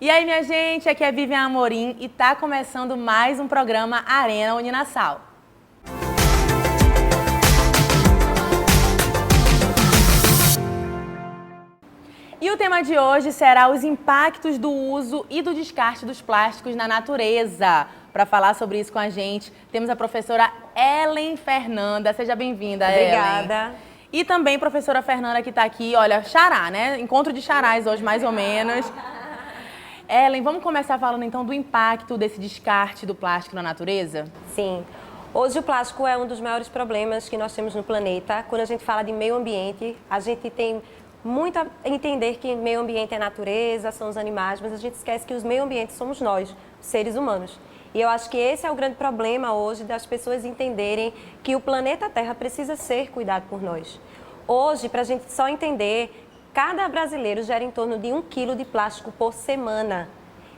E aí, minha gente, aqui é Vivian Amorim e tá começando mais um programa Arena Uninassal. E o tema de hoje será os impactos do uso e do descarte dos plásticos na natureza. Para falar sobre isso com a gente, temos a professora Ellen Fernanda. Seja bem-vinda, Ellen. Obrigada. E também a professora Fernanda que está aqui, olha, xará, né? Encontro de xarás hoje, mais ou menos. Ellen, vamos começar falando então do impacto desse descarte do plástico na natureza? Sim. Hoje o plástico é um dos maiores problemas que nós temos no planeta. Quando a gente fala de meio ambiente, a gente tem muito a entender que meio ambiente é natureza, são os animais, mas a gente esquece que os meio ambientes somos nós, os seres humanos. E eu acho que esse é o grande problema hoje das pessoas entenderem que o planeta Terra precisa ser cuidado por nós. Hoje, para a gente só entender, cada brasileiro gera em torno de 1 quilo de plástico por semana.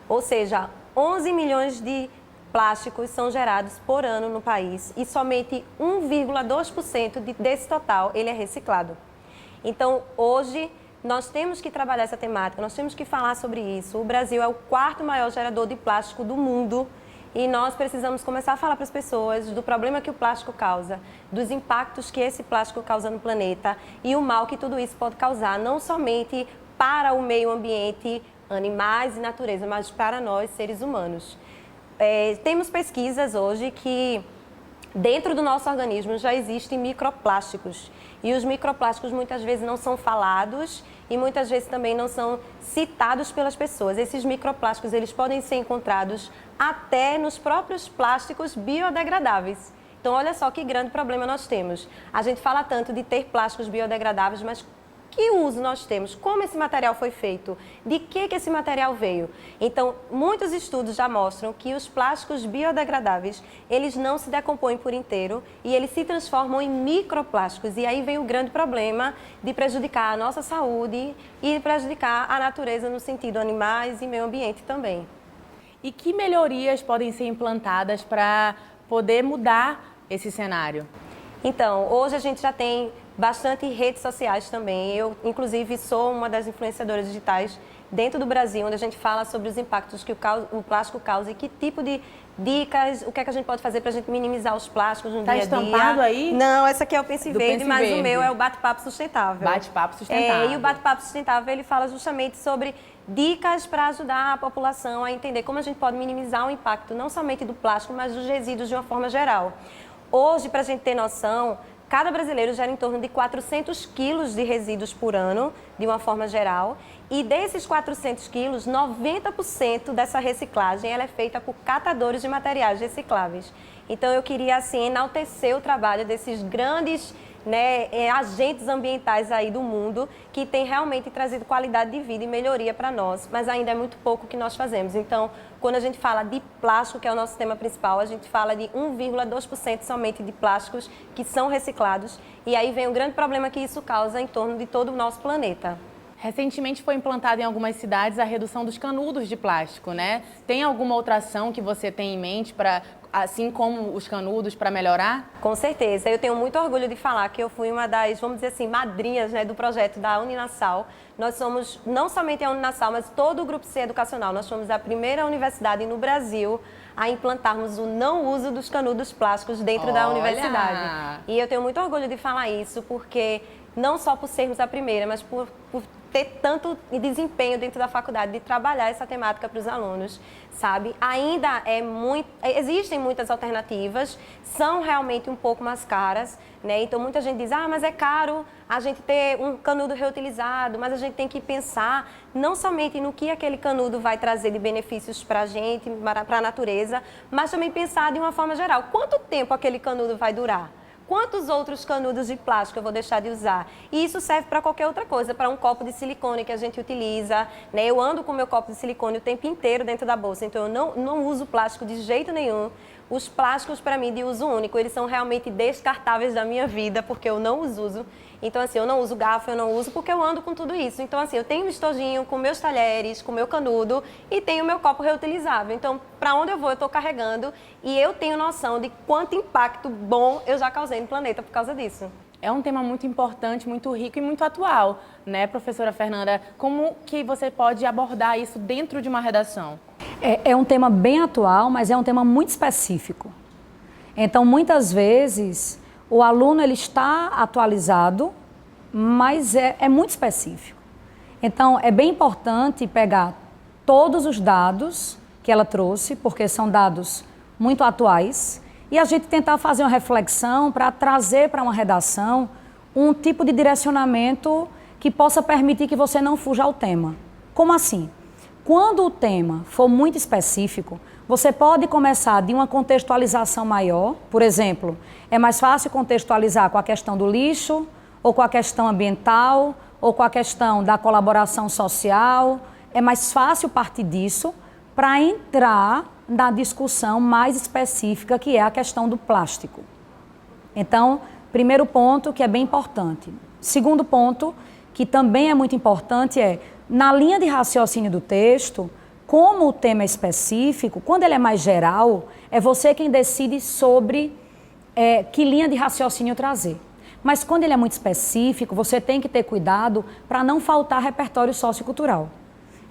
Ou seja, 11 milhões de plásticos são gerados por ano no país e somente 1,2% desse total ele é reciclado. Então, hoje, nós temos que trabalhar essa temática, nós temos que falar sobre isso. O Brasil é o 4º maior gerador de plástico do mundo e nós precisamos começar a falar para as pessoas do problema que o plástico causa, dos impactos que esse plástico causa no planeta e o mal que tudo isso pode causar, não somente para o meio ambiente, animais e natureza, mas para nós, seres humanos. Temos pesquisas hoje que dentro do nosso organismo já existem microplásticos e os microplásticos muitas vezes não são falados e muitas vezes também não são citados pelas pessoas. Esses microplásticos eles podem ser encontrados até nos próprios plásticos biodegradáveis. Então olha só que grande problema nós temos. A gente fala tanto de ter plásticos biodegradáveis, mas que uso nós temos? Como esse material foi feito? De que esse material veio? Então, muitos estudos já mostram que os plásticos biodegradáveis, eles não se decompõem por inteiro e eles se transformam em microplásticos. E aí vem o grande problema de prejudicar a nossa saúde e prejudicar a natureza no sentido animais e meio ambiente também. E que melhorias podem ser implantadas para poder mudar esse cenário? Então, hoje a gente já tem bastante redes sociais também. Eu, inclusive, sou uma das influenciadoras digitais dentro do Brasil, onde a gente fala sobre os impactos que o plástico causa e que tipo de dicas, o que é que a gente pode fazer para a gente minimizar os plásticos no dia a dia. Está estampado aí? Não, essa aqui é o Pense Verde, mas o meu é o Bate-Papo Sustentável. Bate-Papo Sustentável. E o Bate-Papo Sustentável, ele fala justamente sobre dicas para ajudar a população a entender como a gente pode minimizar o impacto, não somente do plástico, mas dos resíduos de uma forma geral. Hoje, para a gente ter noção, cada brasileiro gera em torno de 400 quilos de resíduos por ano, de uma forma geral. E desses 400 quilos, 90% dessa reciclagem ela é feita por catadores de materiais recicláveis. Então, eu queria, assim, enaltecer o trabalho desses grandes agentes ambientais aí do mundo que tem realmente trazido qualidade de vida e melhoria para nós, mas ainda é muito pouco o que nós fazemos. Então, quando a gente fala de plástico, que é o nosso tema principal, a gente fala de 1,2% somente de plásticos que são reciclados e aí vem o grande problema que isso causa em torno de todo o nosso planeta. Recentemente foi implantada em algumas cidades a redução dos canudos de plástico, né? Tem alguma outra ação que você tem em mente para, assim como os canudos, para melhorar? Com certeza. Eu tenho muito orgulho de falar que eu fui uma das, vamos dizer assim, madrinhas, né, do projeto da Uninassal. Nós somos, não somente a Uninassal, mas todo o Grupo C Educacional. Nós fomos a primeira universidade no Brasil a implantarmos o não uso dos canudos plásticos dentro da universidade. E eu tenho muito orgulho de falar isso, porque não só por sermos a primeira, mas por ter tanto desempenho dentro da faculdade de trabalhar essa temática para os alunos, sabe? Ainda existem muitas alternativas, são realmente um pouco mais caras, né? Então muita gente diz, mas é caro a gente ter um canudo reutilizado, mas a gente tem que pensar não somente no que aquele canudo vai trazer de benefícios para a gente, para a natureza, mas também pensar de uma forma geral, quanto tempo aquele canudo vai durar? Quantos outros canudos de plástico eu vou deixar de usar? E isso serve para qualquer outra coisa, para um copo de silicone que a gente utiliza, né? Eu ando com meu copo de silicone o tempo inteiro dentro da bolsa, então eu não uso plástico de jeito nenhum. Os plásticos, para mim, de uso único, eles são realmente descartáveis da minha vida, porque eu não os uso. Então, assim, eu não uso garfo, eu não uso porque eu ando com tudo isso. Então, assim, eu tenho um estojinho com meus talheres, com meu canudo e tenho meu copo reutilizável. Então, para onde eu vou, eu estou carregando e eu tenho noção de quanto impacto bom eu já causei no planeta por causa disso. é um tema muito importante, muito rico e muito atual, né, professora Fernanda? Como que você pode abordar isso dentro de uma redação? É um tema bem atual, mas é um tema muito específico. Então, muitas vezes, o aluno ele está atualizado, mas é muito específico. Então, é bem importante pegar todos os dados que ela trouxe, porque são dados muito atuais, e a gente tentar fazer uma reflexão para trazer para uma redação um tipo de direcionamento que possa permitir que você não fuja ao tema. Como assim? Quando o tema for muito específico, você pode começar de uma contextualização maior. Por exemplo, é mais fácil contextualizar com a questão do lixo, ou com a questão ambiental, ou com a questão da colaboração social. É mais fácil partir disso para entrar na discussão mais específica, que é a questão do plástico. Então, primeiro ponto que é bem importante. Segundo ponto, que também é muito importante, é na linha de raciocínio do texto, como o tema é específico, quando ele é mais geral, é você quem decide sobre que linha de raciocínio trazer. Mas quando ele é muito específico, você tem que ter cuidado para não faltar repertório sociocultural.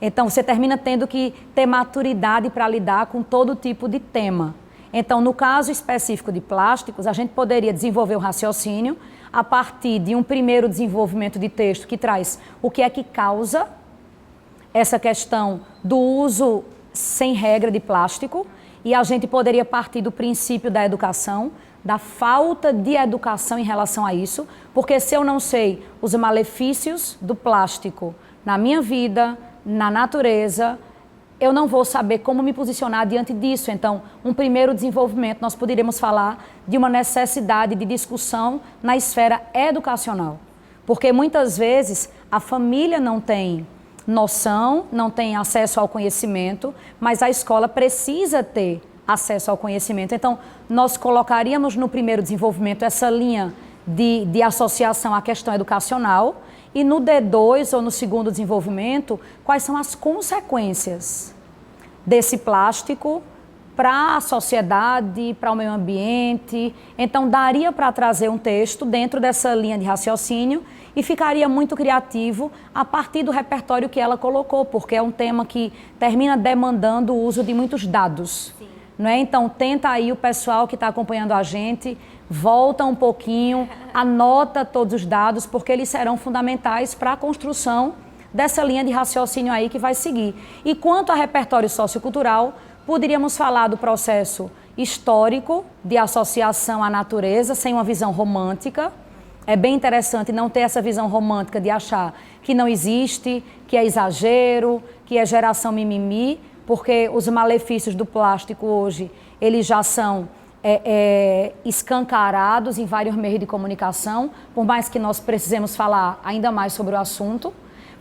Então, você termina tendo que ter maturidade para lidar com todo tipo de tema. Então, no caso específico de plásticos, a gente poderia desenvolver o raciocínio a partir de um primeiro desenvolvimento de texto que traz o que é que causa essa questão do uso sem regra de plástico, e a gente poderia partir do princípio da educação, da falta de educação em relação a isso, porque se eu não sei os malefícios do plástico na minha vida, na natureza, eu não vou saber como me posicionar diante disso. Então, um primeiro desenvolvimento, nós poderíamos falar de uma necessidade de discussão na esfera educacional, porque muitas vezes a família não tem noção, não tem acesso ao conhecimento, mas a escola precisa ter acesso ao conhecimento. Então, nós colocaríamos no primeiro desenvolvimento essa linha de associação à questão educacional, e no D2 ou no segundo desenvolvimento, quais são as consequências desse plástico para a sociedade, para o meio ambiente. Então, daria para trazer um texto dentro dessa linha de raciocínio e ficaria muito criativo a partir do repertório que ela colocou, porque é um tema que termina demandando o uso de muitos dados. Sim. Não é? Então, tenta aí o pessoal que está acompanhando a gente, volta um pouquinho, anota todos os dados, porque eles serão fundamentais para a construção dessa linha de raciocínio aí que vai seguir. E quanto a repertório sociocultural, poderíamos falar do processo histórico de associação à natureza, sem uma visão romântica. É bem interessante não ter essa visão romântica de achar que não existe, que é exagero, que é geração mimimi, porque os malefícios do plástico hoje, eles já são escancarados em vários meios de comunicação, por mais que nós precisemos falar ainda mais sobre o assunto.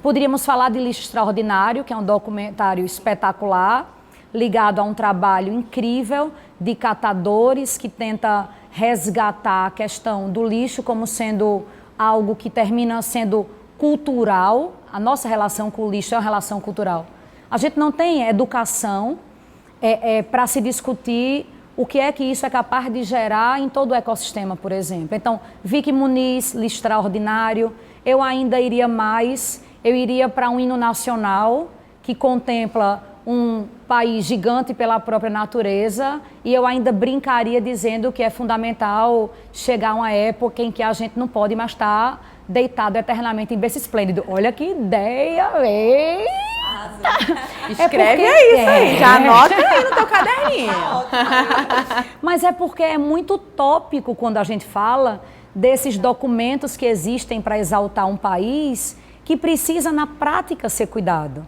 Poderíamos falar de Lixo Extraordinário, que é um documentário espetacular, ligado a um trabalho incrível de catadores que tenta resgatar a questão do lixo como sendo algo que termina sendo cultural. A nossa relação com o lixo é uma relação cultural. A gente não tem educação para se discutir o que é que isso é capaz de gerar em todo o ecossistema, por exemplo. Então, Vicky Muniz, Lixo Extraordinário, eu ainda iria mais, eu iria para um hino nacional que contempla um país gigante pela própria natureza, e eu ainda brincaria dizendo que é fundamental chegar a uma época em que a gente não pode mais estar deitado eternamente em berço esplêndido. Olha que ideia, hein? Escreve isso aí, já anota aí no teu caderninho. Mas é porque é muito utópico quando a gente fala desses documentos que existem para exaltar um país que precisa na prática ser cuidado.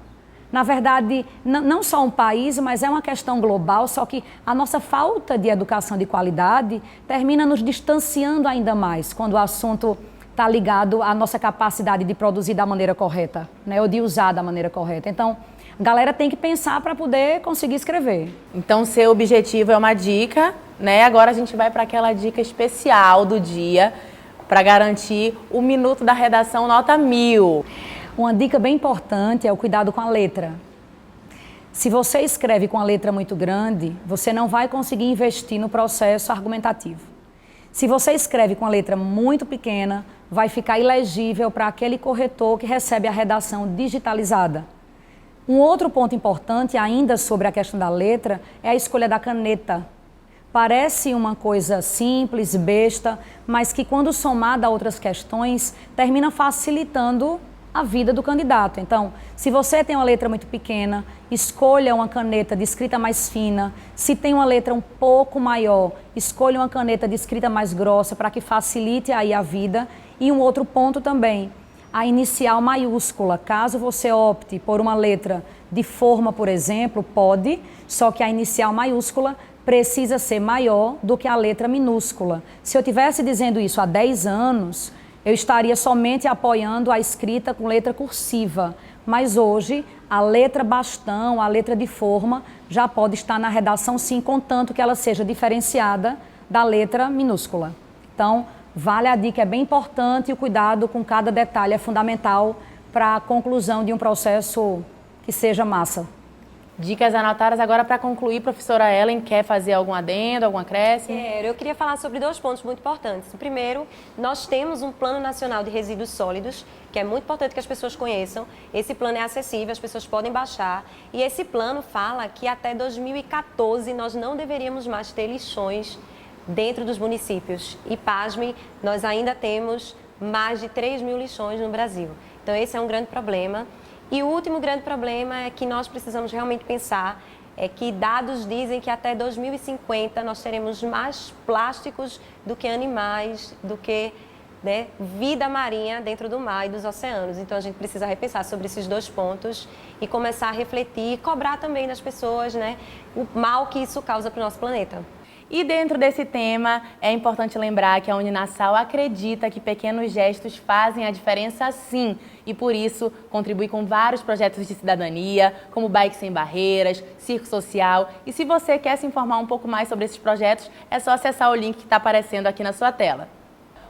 Na verdade, não só um país, mas é uma questão global, só que a nossa falta de educação de qualidade termina nos distanciando ainda mais quando o assunto está ligado à nossa capacidade de produzir da maneira correta, né? Ou de usar da maneira correta. Então, a galera tem que pensar para poder conseguir escrever. Então, seu objetivo é uma dica, né? Agora a gente vai para aquela dica especial do dia para garantir o minuto da redação nota 1000. Uma dica bem importante é o cuidado com a letra. Se você escreve com a letra muito grande, você não vai conseguir investir no processo argumentativo. Se você escreve com a letra muito pequena, vai ficar ilegível para aquele corretor que recebe a redação digitalizada. Um outro ponto importante ainda sobre a questão da letra é a escolha da caneta. Parece uma coisa simples, besta, mas que quando somada a outras questões, termina facilitando a vida do candidato. Então, se você tem uma letra muito pequena, escolha uma caneta de escrita mais fina. Se tem uma letra um pouco maior, escolha uma caneta de escrita mais grossa para que facilite aí a vida. E um outro ponto também, a inicial maiúscula. Caso você opte por uma letra de forma, por exemplo, pode, só que a inicial maiúscula precisa ser maior do que a letra minúscula. Se eu estivesse dizendo isso há 10 anos, eu estaria somente apoiando a escrita com letra cursiva. Mas hoje, a letra bastão, a letra de forma, já pode estar na redação sim, contanto que ela seja diferenciada da letra minúscula. Então, vale a dica, é bem importante e o cuidado com cada detalhe é fundamental para a conclusão de um processo que seja massa. Dicas anotadas. Agora, para concluir, professora Ellen, quer fazer algum adendo, algum acréscimo? Eu queria falar sobre 2 pontos muito importantes. O primeiro, nós temos um Plano Nacional de Resíduos Sólidos, que é muito importante que as pessoas conheçam. Esse plano é acessível, as pessoas podem baixar. E esse plano fala que até 2014 nós não deveríamos mais ter lixões dentro dos municípios. E, pasme, nós ainda temos mais de 3 mil lixões no Brasil. Então, esse é um grande problema. E o último grande problema é que nós precisamos realmente pensar, é que dados dizem que até 2050 nós teremos mais plásticos do que animais, do que vida marinha dentro do mar e dos oceanos. Então a gente precisa repensar sobre esses 2 pontos e começar a refletir e cobrar também das pessoas o mal que isso causa para o nosso planeta. E dentro desse tema, é importante lembrar que a Uninassal acredita que pequenos gestos fazem a diferença sim, e por isso contribui com vários projetos de cidadania, como Bike Sem Barreiras, Circo Social. E se você quer se informar um pouco mais sobre esses projetos, é só acessar o link que está aparecendo aqui na sua tela.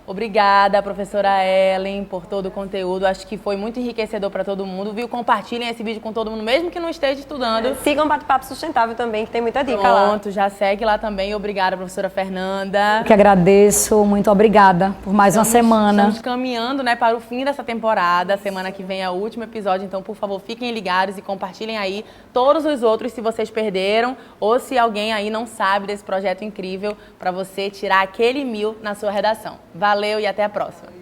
Obrigada, professora Ellen, por todo o conteúdo. Acho que foi muito enriquecedor para todo mundo. Compartilhem esse vídeo com todo mundo, mesmo que não esteja estudando. Sigam o Bate-Papo Sustentável também, que tem muita dica lá. Pronto, já segue lá também. Obrigada, professora Fernanda. Eu que agradeço, muito obrigada por mais uma semana. Estamos caminhando para o fim dessa temporada. Semana que vem é o último episódio, então, por favor, fiquem ligados e compartilhem aí todos os outros se vocês perderam ou se alguém aí não sabe desse projeto incrível para você tirar aquele 1000 na sua redação. Valeu e até a próxima!